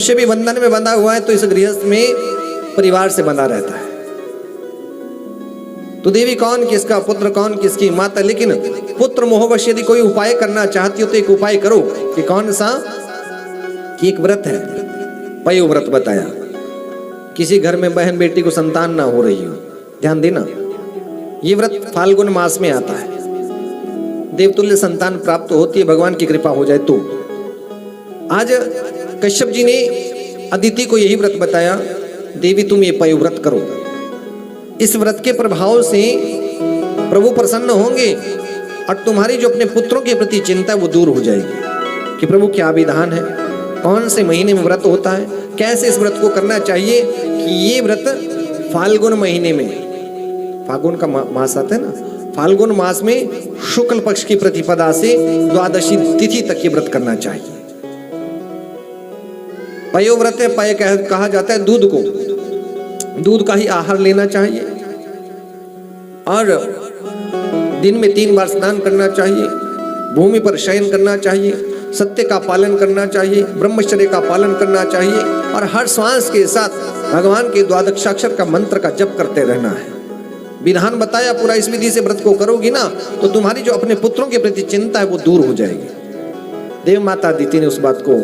मनुष्य भी बंधन में बंधा हुआ है तो इस गृहस्थ में परिवार से बंधा रहता है। तो देवी कौन किसका पुत्र, कौन किसकी माता, लेकिन पुत्र मोहवश यदि कोई उपाय करना चाहती हो तो एक उपाय करो। कि कौन सा? कि एक व्रत है, पयो व्रत बताया। किसी घर में बहन बेटी को संतान ना हो रही हो, ध्यान देना, ये व्रत फाल्गुन मास में आता है। देवतुल्य संतान प्राप्त होती है, भगवान की कृपा हो जाए तो। आज कश्यप जी ने अदिति को यही व्रत बताया, देवी तुम ये पयो व्रत करो। इस व्रत के प्रभाव से प्रभु प्रसन्न होंगे और तुम्हारी जो अपने पुत्रों के प्रति चिंता वो दूर हो जाएगी। कि प्रभु क्या विधान है, कौन से महीने में व्रत होता है, कैसे इस व्रत को करना चाहिए। कि ये व्रत फाल्गुन महीने में, फाल्गुन का मास आता है ना, फाल्गुन मास में शुक्ल पक्ष की प्रतिपदा से द्वादशी तिथि तक ये व्रत करना चाहिए। पयो व्रत है, पय कहा जाता है दूध को, दूध का ही आहार लेना चाहिए और दिन में 3 बार स्नान करना चाहिए, भूमि पर शयन करना चाहिए, सत्य का पालन करना चाहिए, ब्रह्मचर्य का पालन करना चाहिए और हर श्वास के साथ भगवान के द्वादशाक्षर का मंत्र का जप करते रहना है। विधान बताया पूरा, इस विधि से व्रत को करोगी ना तो तुम्हारी जो अपने पुत्रों के प्रति चिंता है वो दूर हो जाएगी। देव माता अदिति ने उस बात को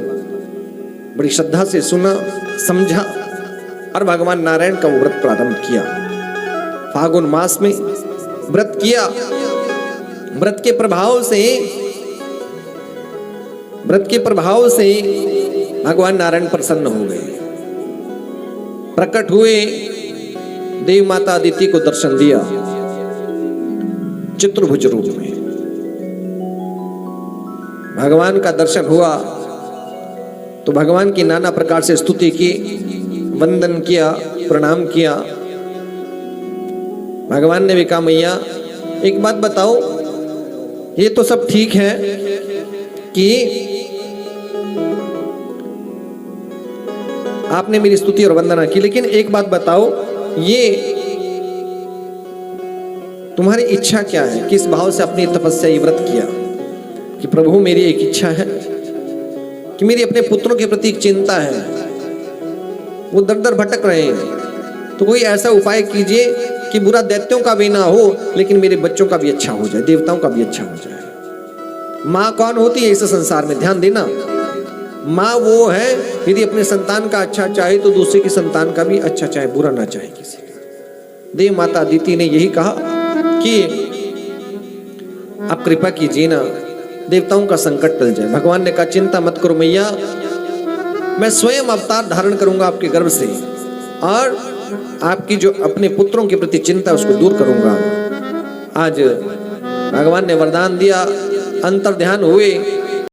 बड़ी श्रद्धा से सुना, समझा और भगवान नारायण का वो व्रत प्रारंभ किया। फाल्गुन मास में व्रत किया। व्रत के प्रभाव से भगवान नारायण प्रसन्न हो गए, प्रकट हुए, देव माता अदिति को दर्शन दिया चतुर्भुज रूप में। भगवान का दर्शन हुआ तो भगवान की नाना प्रकार से स्तुति की, वंदन किया, प्रणाम किया। भगवान ने भी कहा मैया एक बात बताओ, ये तो सब ठीक है कि आपने मेरी स्तुति और वंदना की, लेकिन एक बात बताओ, ये तुम्हारी इच्छा क्या है? किस भाव से अपनी तपस्या ये व्रत किया? कि प्रभु मेरी एक इच्छा है कि मेरी अपने पुत्रों के प्रति चिंता है, वो दर दर भटक रहे हैं, तो कोई ऐसा उपाय कीजिए कि बुरा दैत्यों का भी ना हो लेकिन मेरे बच्चों का भी अच्छा हो जाए, देवताओं का भी अच्छा हो जाए। माँ कौन होती है इस संसार में? ध्यान देना, माँ वो है यदि अपने संतान का अच्छा चाहे तो दूसरे की संतान का भी अच्छा चाहे, बुरा ना चाहे किसी का। देव माता अदिति ने यही कहा कि आप कृपा कीजिए ना, देवताओं का संकट टल जाए। भगवान ने कहा चिंता मत करो मैया, मैं स्वयं अवतार धारण करूंगा आपके गर्भ से और आपकी जो अपने पुत्रों के प्रति चिंता उसको दूर करूंगा। आज भगवान ने वरदान दिया, अंतर ध्यान हुए,